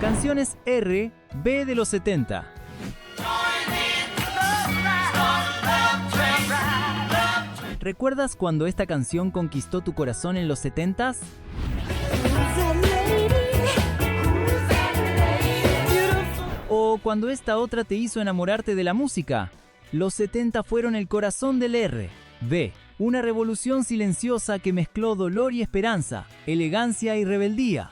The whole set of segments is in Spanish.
Canciones R, B de los 70. ¿Recuerdas cuando esta canción conquistó tu corazón en los 70s? ¿O cuando esta otra te hizo enamorarte de la música? Los 70 fueron el corazón del R. B, una revolución silenciosa que mezcló dolor y esperanza, elegancia y rebeldía.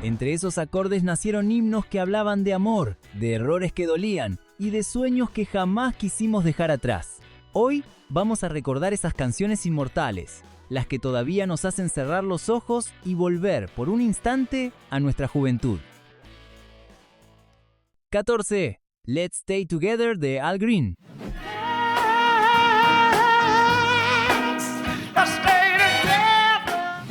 Entre esos acordes nacieron himnos que hablaban de amor, de errores que dolían y de sueños que jamás quisimos dejar atrás. Hoy vamos a recordar esas canciones inmortales, las que todavía nos hacen cerrar los ojos y volver por un instante a nuestra juventud. 14. Let's Stay Together de Al Green.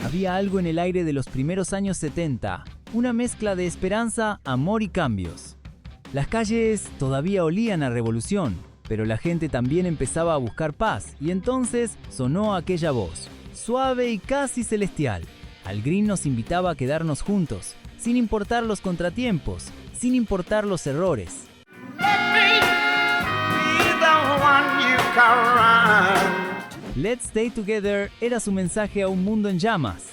Había algo en el aire de los primeros años 70, una mezcla de esperanza, amor y cambios. Las calles todavía olían a revolución, pero la gente también empezaba a buscar paz, y entonces sonó aquella voz, suave y casi celestial. Al Green nos invitaba a quedarnos juntos, sin importar los contratiempos, sin importar los errores. Let's Stay Together era su mensaje a un mundo en llamas.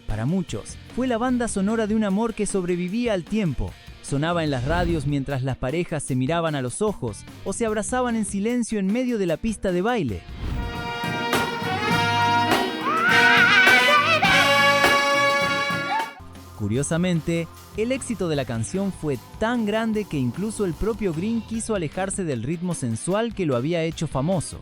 Para muchos, fue la banda sonora de un amor que sobrevivía al tiempo. Sonaba en las radios mientras las parejas se miraban a los ojos o se abrazaban en silencio en medio de la pista de baile. Curiosamente, el éxito de la canción fue tan grande que incluso el propio Green quiso alejarse del ritmo sensual que lo había hecho famoso.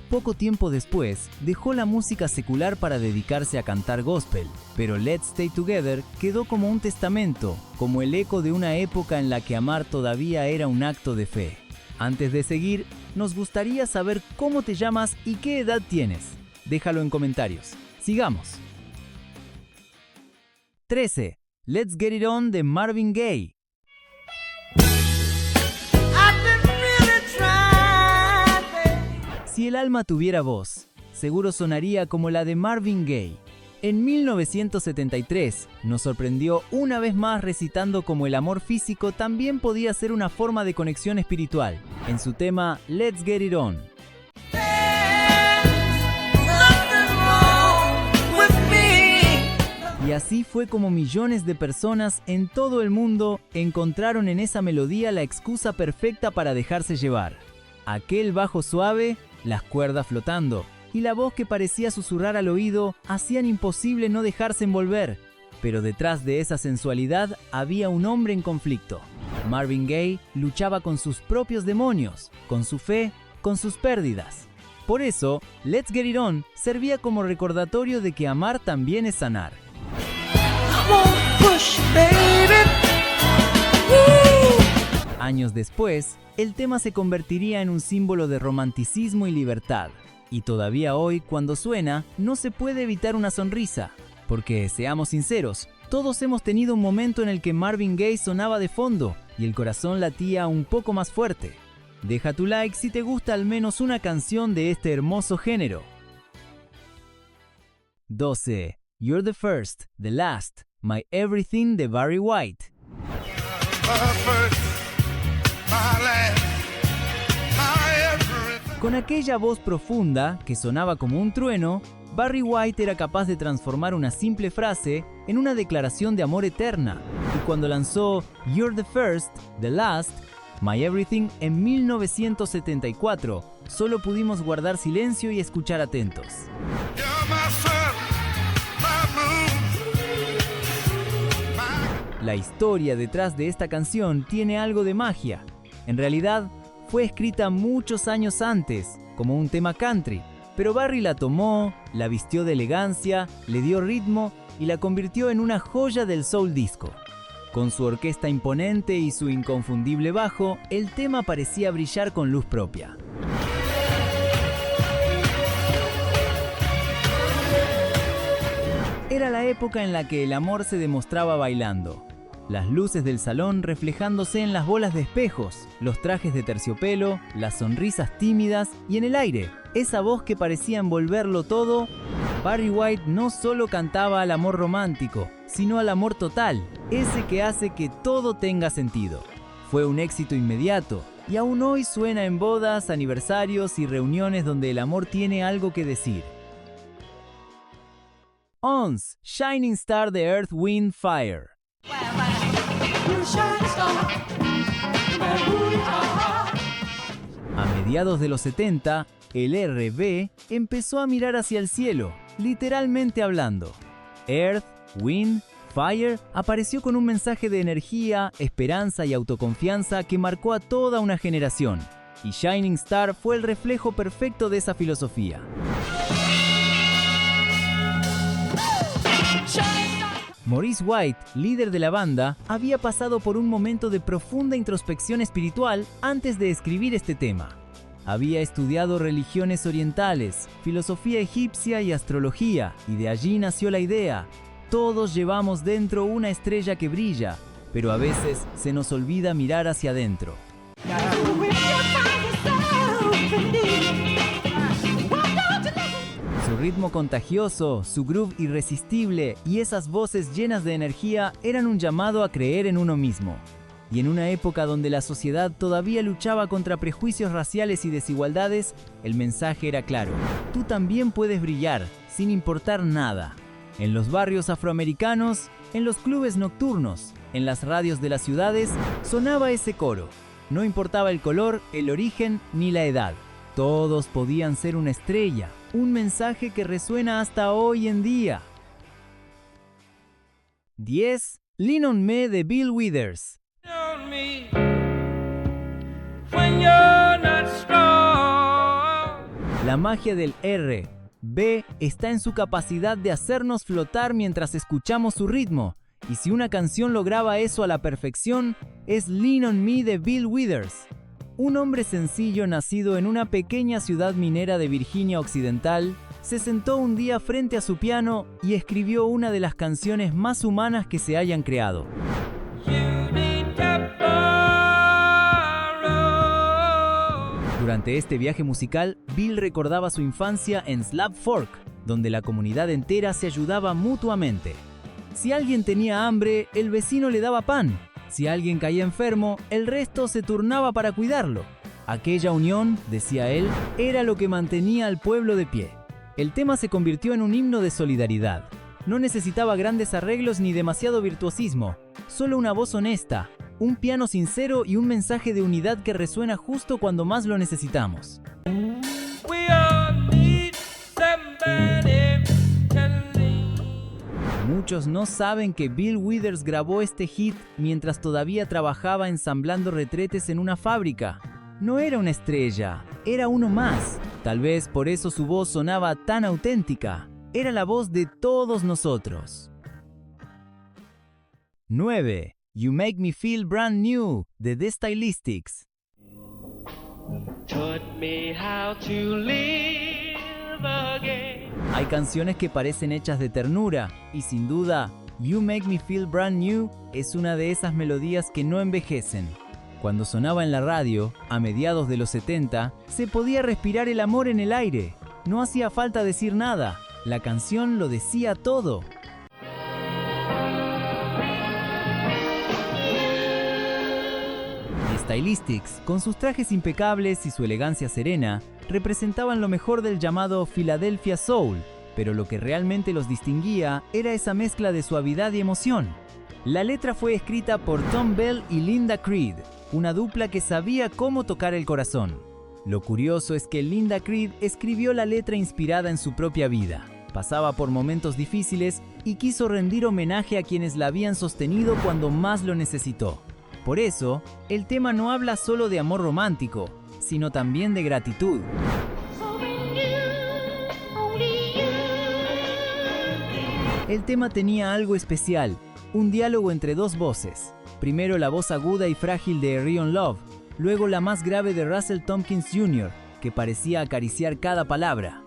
Poco tiempo después, dejó la música secular para dedicarse a cantar gospel, pero Let's Stay Together quedó como un testamento, como el eco de una época en la que amar todavía era un acto de fe. Antes de seguir, nos gustaría saber cómo te llamas y qué edad tienes. Déjalo en comentarios. Sigamos. 13. Let's Get It On de Marvin Gaye. Si el alma tuviera voz, seguro sonaría como la de Marvin Gaye. En 1973 nos sorprendió una vez más recitando cómo el amor físico también podía ser una forma de conexión espiritual, en su tema Let's Get It On. Y así fue como millones de personas en todo el mundo encontraron en esa melodía la excusa perfecta para dejarse llevar. Aquel bajo suave, las cuerdas flotando y la voz que parecía susurrar al oído hacían imposible no dejarse envolver. Pero detrás de esa sensualidad había un hombre en conflicto. Marvin Gaye luchaba con sus propios demonios, con su fe, con sus pérdidas. Por eso, Let's Get It On servía como recordatorio de que amar también es sanar. Años después, el tema se convertiría en un símbolo de romanticismo y libertad. Y todavía hoy, cuando suena, no se puede evitar una sonrisa. Porque, seamos sinceros, todos hemos tenido un momento en el que Marvin Gaye sonaba de fondo y el corazón latía un poco más fuerte. Deja tu like si te gusta al menos una canción de este hermoso género. 12. You're the First, The Last, My Everything de Barry White. Con aquella voz profunda que sonaba como un trueno, Barry White era capaz de transformar una simple frase en una declaración de amor eterna. Y cuando lanzó You're the First, The Last, My Everything en 1974, solo pudimos guardar silencio y escuchar atentos. La historia detrás de esta canción tiene algo de magia. En realidad, fue escrita muchos años antes, como un tema country, pero Barry la tomó, la vistió de elegancia, le dio ritmo y la convirtió en una joya del soul disco. Con su orquesta imponente y su inconfundible bajo, el tema parecía brillar con luz propia. Era la época en la que el amor se demostraba bailando. Las luces del salón reflejándose en las bolas de espejos, los trajes de terciopelo, las sonrisas tímidas y en el aire, esa voz que parecía envolverlo todo Barry White no solo cantaba al amor romántico, sino al amor total, ese que hace que todo tenga sentido. Fue un éxito inmediato, y aún hoy suena en bodas, aniversarios y reuniones donde el amor tiene algo que decir. 11. Shining Star de Earth, Wind, Fire. A mediados de los 70, el R&B empezó a mirar hacia el cielo, literalmente hablando. Earth, Wind, Fire apareció con un mensaje de energía, esperanza y autoconfianza que marcó a toda una generación, y Shining Star fue el reflejo perfecto de esa filosofía. Maurice White, líder de la banda, había pasado por un momento de profunda introspección espiritual antes de escribir este tema. Había estudiado religiones orientales, filosofía egipcia y astrología, y de allí nació la idea: todos llevamos dentro una estrella que brilla, pero a veces se nos olvida mirar hacia adentro. Su ritmo contagioso, su groove irresistible y esas voces llenas de energía eran un llamado a creer en uno mismo. Y en una época donde la sociedad todavía luchaba contra prejuicios raciales y desigualdades, el mensaje era claro: tú también puedes brillar, sin importar nada. En los barrios afroamericanos, en los clubes nocturnos, en las radios de las ciudades, sonaba ese coro. No importaba el color, el origen ni la edad. Todos podían ser una estrella, un mensaje que resuena hasta hoy en día. 10. Lean on Me de Bill Withers. La magia del R&B está en su capacidad de hacernos flotar mientras escuchamos su ritmo, y si una canción lograba eso a la perfección, es Lean on Me de Bill Withers. Un hombre sencillo nacido en una pequeña ciudad minera de Virginia Occidental, se sentó un día frente a su piano y escribió una de las canciones más humanas que se hayan creado. Durante este viaje musical, Bill recordaba su infancia en Slab Fork, donde la comunidad entera se ayudaba mutuamente. Si alguien tenía hambre, el vecino le daba pan. Si alguien caía enfermo, el resto se turnaba para cuidarlo. Aquella unión, decía él, era lo que mantenía al pueblo de pie. El tema se convirtió en un himno de solidaridad. No necesitaba grandes arreglos ni demasiado virtuosismo, solo una voz honesta, un piano sincero y un mensaje de unidad que resuena justo cuando más lo necesitamos. Muchos no saben que Bill Withers grabó este hit mientras todavía trabajaba ensamblando retretes en una fábrica. No era una estrella, era uno más. Tal vez por eso su voz sonaba tan auténtica. Era la voz de todos nosotros. 9. You Make Me Feel Brand New de The Stylistics. Taught me how to live again. Hay canciones que parecen hechas de ternura, y sin duda, You Make Me Feel Brand New es una de esas melodías que no envejecen. Cuando sonaba en la radio, a mediados de los 70, se podía respirar el amor en el aire. No hacía falta decir nada, la canción lo decía todo. The Stylistics, con sus trajes impecables y su elegancia serena, representaban lo mejor del llamado Philadelphia Soul, pero lo que realmente los distinguía era esa mezcla de suavidad y emoción. La letra fue escrita por Tom Bell y Linda Creed, una dupla que sabía cómo tocar el corazón. Lo curioso es que Linda Creed escribió la letra inspirada en su propia vida. Pasaba por momentos difíciles y quiso rendir homenaje a quienes la habían sostenido cuando más lo necesitó. Por eso, el tema no habla solo de amor romántico, sino también de gratitud. El tema tenía algo especial, un diálogo entre dos voces. Primero la voz aguda y frágil de Rion Love, luego la más grave de Russell Tompkins Jr., que parecía acariciar cada palabra.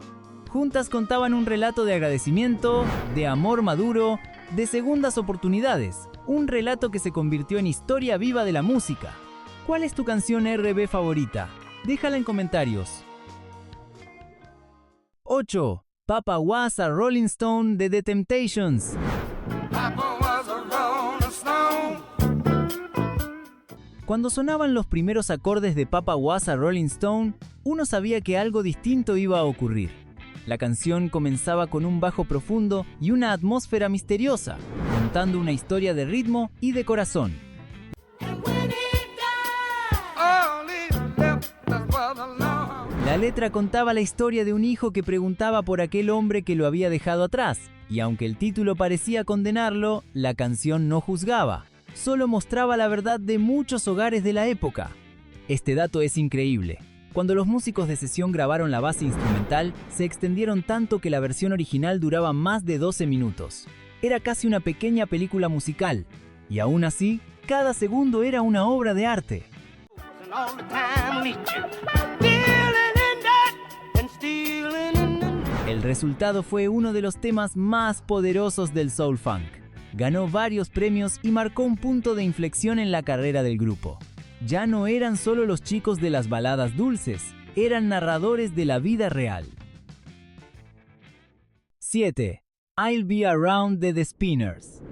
Juntas contaban un relato de agradecimiento, de amor maduro, de segundas oportunidades, un relato que se convirtió en historia viva de la música. ¿Cuál es tu canción R&B favorita? Déjala en comentarios. 8. Papa Was a Rolling Stone de The Temptations. Papa was a rolling stone. Cuando sonaban los primeros acordes de Papa Was a Rolling Stone, uno sabía que algo distinto iba a ocurrir. La canción comenzaba con un bajo profundo y una atmósfera misteriosa, contando una historia de ritmo y de corazón. All he left us was alone. La letra contaba la historia de un hijo que preguntaba por aquel hombre que lo había dejado atrás, y aunque el título parecía condenarlo, la canción no juzgaba, solo mostraba la verdad de muchos hogares de la época. Este dato es increíble. Cuando los músicos de sesión grabaron la base instrumental, se extendieron tanto que la versión original duraba más de 12 minutos. Era casi una pequeña película musical, y aún así, cada segundo era una obra de arte. And all the time leeching, dealing in that and stealing in the... El resultado fue uno de los temas más poderosos del soul funk. Ganó varios premios y marcó un punto de inflexión en la carrera del grupo. Ya no eran solo los chicos de las baladas dulces, eran narradores de la vida real. 7. I'll Be Around de The Spinners.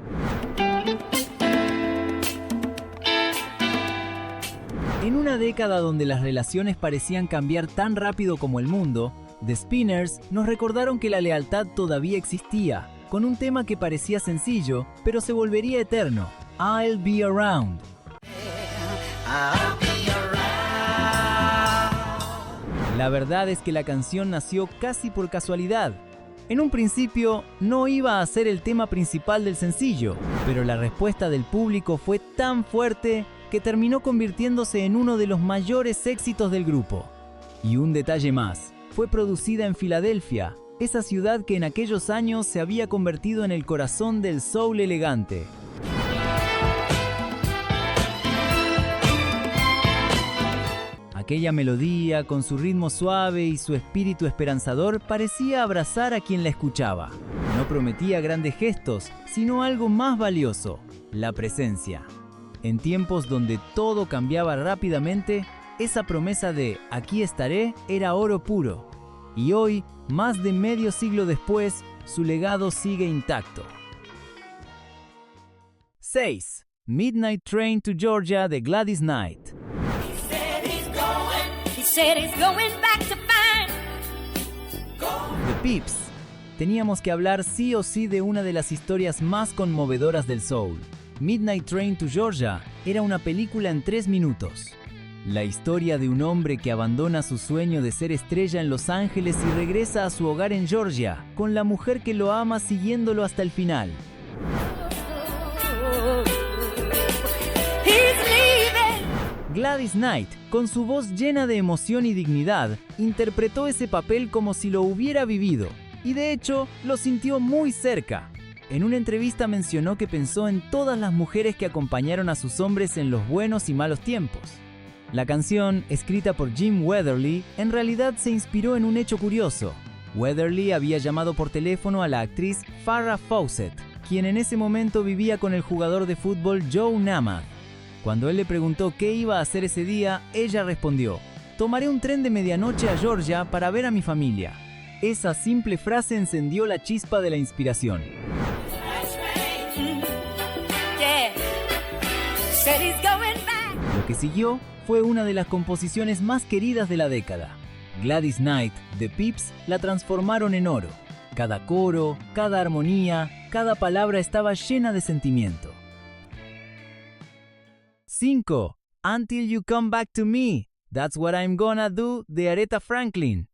En una década donde las relaciones parecían cambiar tan rápido como el mundo, The Spinners nos recordaron que la lealtad todavía existía, con un tema que parecía sencillo, pero se volvería eterno: I'll Be Around. I'll be around. La verdad es que la canción nació casi por casualidad. En un principio no iba a ser el tema principal del sencillo, pero la respuesta del público fue tan fuerte que terminó convirtiéndose en uno de los mayores éxitos del grupo. Y un detalle más, fue producida en Filadelfia, esa ciudad que en aquellos años se había convertido en el corazón del soul elegante. Aquella melodía, con su ritmo suave y su espíritu esperanzador, parecía abrazar a quien la escuchaba. No prometía grandes gestos, sino algo más valioso: la presencia. En tiempos donde todo cambiaba rápidamente, esa promesa de "aquí estaré" era oro puro. Y hoy, más de medio siglo después, su legado sigue intacto. 6. Midnight Train to Georgia de Gladys Knight. He said he's going back to find. The Pips. Teníamos que hablar sí o sí de una de las historias más conmovedoras del soul. Midnight Train to Georgia era una película en 3 minutos. La historia de un hombre que abandona su sueño de ser estrella en Los Ángeles y regresa a su hogar en Georgia, con la mujer que lo ama siguiéndolo hasta el final. He's leaving. Gladys Knight, con su voz llena de emoción y dignidad, interpretó ese papel como si lo hubiera vivido, y de hecho, lo sintió muy cerca. En una entrevista mencionó que pensó en todas las mujeres que acompañaron a sus hombres en los buenos y malos tiempos. La canción, escrita por Jim Weatherly, en realidad se inspiró en un hecho curioso. Weatherly había llamado por teléfono a la actriz Farrah Fawcett, quien en ese momento vivía con el jugador de fútbol Joe Namath. Cuando él le preguntó qué iba a hacer ese día, ella respondió: "Tomaré un tren de medianoche a Georgia para ver a mi familia". Esa simple frase encendió la chispa de la inspiración. Yeah. Said he's going back. Lo que siguió fue una de las composiciones más queridas de la década. Gladys Knight, The Pips, la transformaron en oro. Cada coro, cada armonía, cada palabra estaba llena de sentimiento. 5. Until You Come Back to Me, That's What I'm Gonna Do de Aretha Franklin.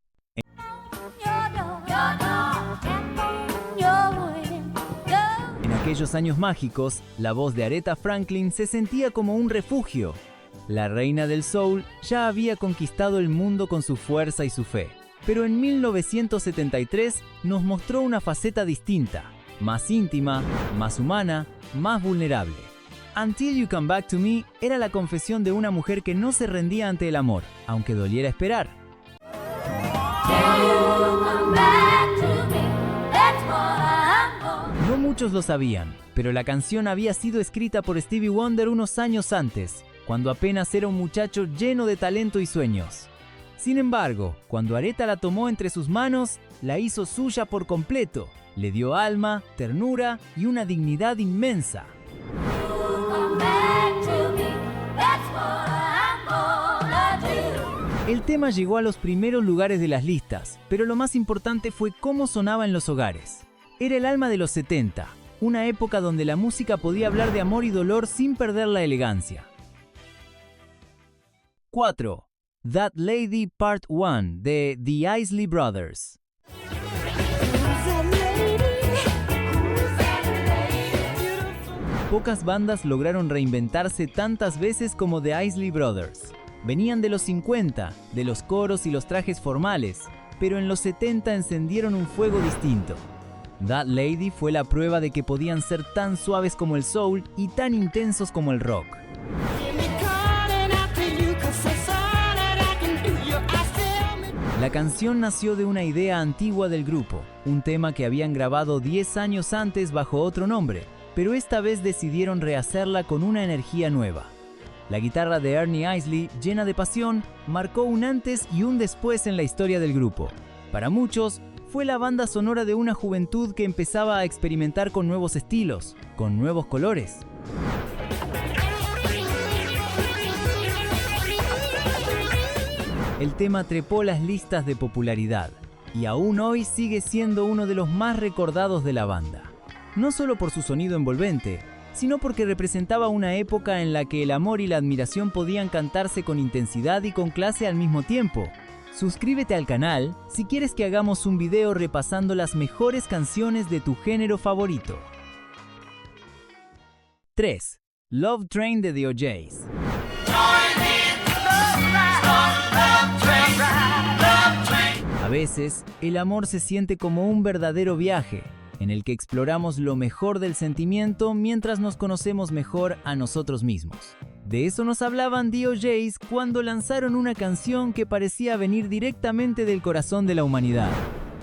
En aquellos años mágicos, la voz de Aretha Franklin se sentía como un refugio. La reina del soul ya había conquistado el mundo con su fuerza y su fe. Pero en 1973 nos mostró una faceta distinta, más íntima, más humana, más vulnerable. Until You Come Back to Me era la confesión de una mujer que no se rendía ante el amor, aunque doliera esperar. No muchos lo sabían, pero la canción había sido escrita por Stevie Wonder unos años antes, cuando apenas era un muchacho lleno de talento y sueños. Sin embargo, cuando Aretha la tomó entre sus manos, la hizo suya por completo. Le dio alma, ternura y una dignidad inmensa. Come back to me, that's what I'm gonna do. El tema llegó a los primeros lugares de las listas, pero lo más importante fue cómo sonaba en los hogares. Era el alma de los 70, una época donde la música podía hablar de amor y dolor sin perder la elegancia. 4. That Lady Part 1 de The Isley Brothers. Pocas bandas lograron reinventarse tantas veces como The Isley Brothers. Venían de los 50, de los coros y los trajes formales, pero en los 70 encendieron un fuego distinto. That Lady fue la prueba de que podían ser tan suaves como el soul y tan intensos como el rock. La canción nació de una idea antigua del grupo, un tema que habían grabado 10 años antes bajo otro nombre, pero esta vez decidieron rehacerla con una energía nueva. La guitarra de Ernie Isley, llena de pasión, marcó un antes y un después en la historia del grupo. Para muchos, fue la banda sonora de una juventud que empezaba a experimentar con nuevos estilos, con nuevos colores. El tema trepó las listas de popularidad y aún hoy sigue siendo uno de los más recordados de la banda. No solo por su sonido envolvente, sino porque representaba una época en la que el amor y la admiración podían cantarse con intensidad y con clase al mismo tiempo. Suscríbete al canal si quieres que hagamos un video repasando las mejores canciones de tu género favorito. 3. Love Train de The O'Jays. A veces, el amor se siente como un verdadero viaje, en el que exploramos lo mejor del sentimiento mientras nos conocemos mejor a nosotros mismos. De eso nos hablaban The O'Jays cuando lanzaron una canción que parecía venir directamente del corazón de la humanidad.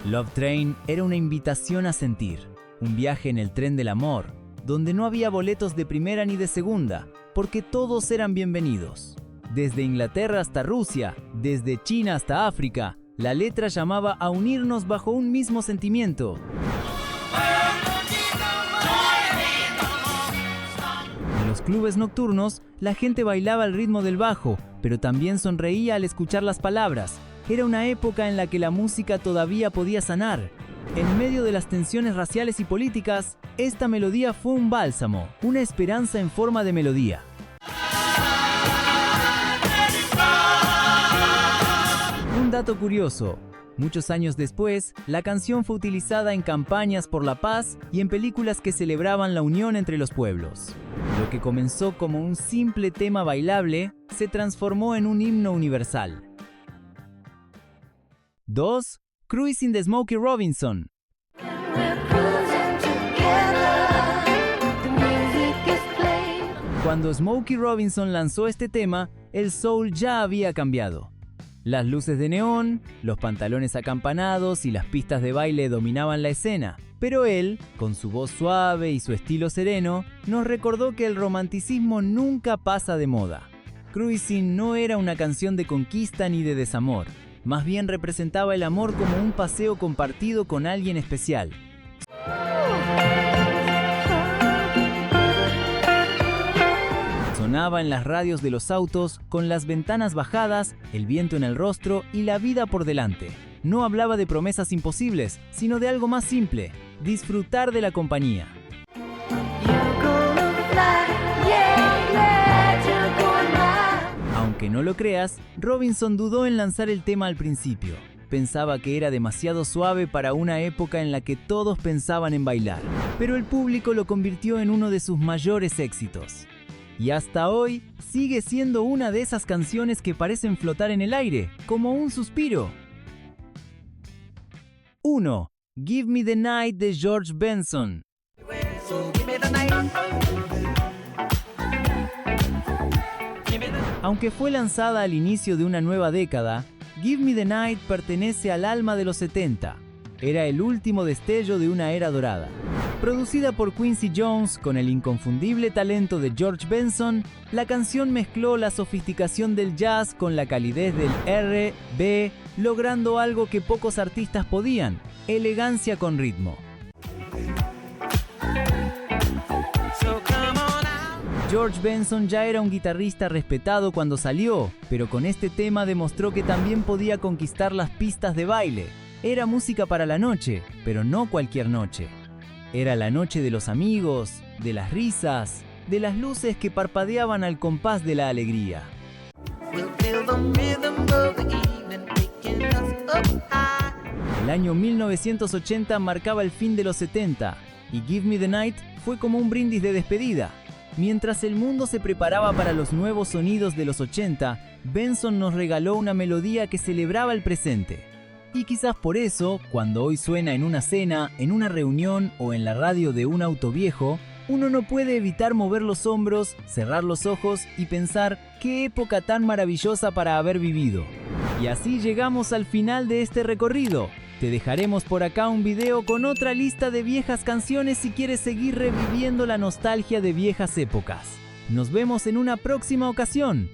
Love Train era una invitación a sentir, un viaje en el tren del amor, donde no había boletos de primera ni de segunda, porque todos eran bienvenidos. Desde Inglaterra hasta Rusia, desde China hasta África, la letra llamaba a unirnos bajo un mismo sentimiento. En los clubes nocturnos, la gente bailaba al ritmo del bajo, pero también sonreía al escuchar las palabras. Era una época en la que la música todavía podía sanar. En medio de las tensiones raciales y políticas, esta melodía fue un bálsamo, una esperanza en forma de melodía. Un dato curioso. Muchos años después, la canción fue utilizada en campañas por la paz y en películas que celebraban la unión entre los pueblos. Lo que comenzó como un simple tema bailable, se transformó en un himno universal. 2. Cruising de Smokey Robinson. Cuando Smokey Robinson lanzó este tema, el soul ya había cambiado. Las luces de neón, los pantalones acampanados y las pistas de baile dominaban la escena, pero él, con su voz suave y su estilo sereno, nos recordó que el romanticismo nunca pasa de moda. Cruising no era una canción de conquista ni de desamor, más bien representaba el amor como un paseo compartido con alguien especial. Sonaba en las radios de los autos, con las ventanas bajadas, el viento en el rostro y la vida por delante. No hablaba de promesas imposibles, sino de algo más simple: disfrutar de la compañía. Aunque no lo creas, Robinson dudó en lanzar el tema al principio. Pensaba que era demasiado suave para una época en la que todos pensaban en bailar. Pero el público lo convirtió en uno de sus mayores éxitos. Y hasta hoy sigue siendo una de esas canciones que parecen flotar en el aire, como un suspiro. 1. Give Me the Night de George Benson. Aunque fue lanzada al inicio de una nueva década, Give Me the Night pertenece al alma de los 70. Era el último destello de una era dorada. Producida por Quincy Jones con el inconfundible talento de George Benson, la canción mezcló la sofisticación del jazz con la calidez del R&B, logrando algo que pocos artistas podían: elegancia con ritmo. George Benson ya era un guitarrista respetado cuando salió, pero con este tema demostró que también podía conquistar las pistas de baile. Era música para la noche, pero no cualquier noche. Era la noche de los amigos, de las risas, de las luces que parpadeaban al compás de la alegría. El año 1980 marcaba el fin de los 70, y Give Me the Night fue como un brindis de despedida. Mientras el mundo se preparaba para los nuevos sonidos de los 80, Benson nos regaló una melodía que celebraba el presente. Y quizás por eso, cuando hoy suena en una cena, en una reunión o en la radio de un auto viejo, uno no puede evitar mover los hombros, cerrar los ojos y pensar qué época tan maravillosa para haber vivido. Y así llegamos al final de este recorrido. Te dejaremos por acá un video con otra lista de viejas canciones si quieres seguir reviviendo la nostalgia de viejas épocas. Nos vemos en una próxima ocasión.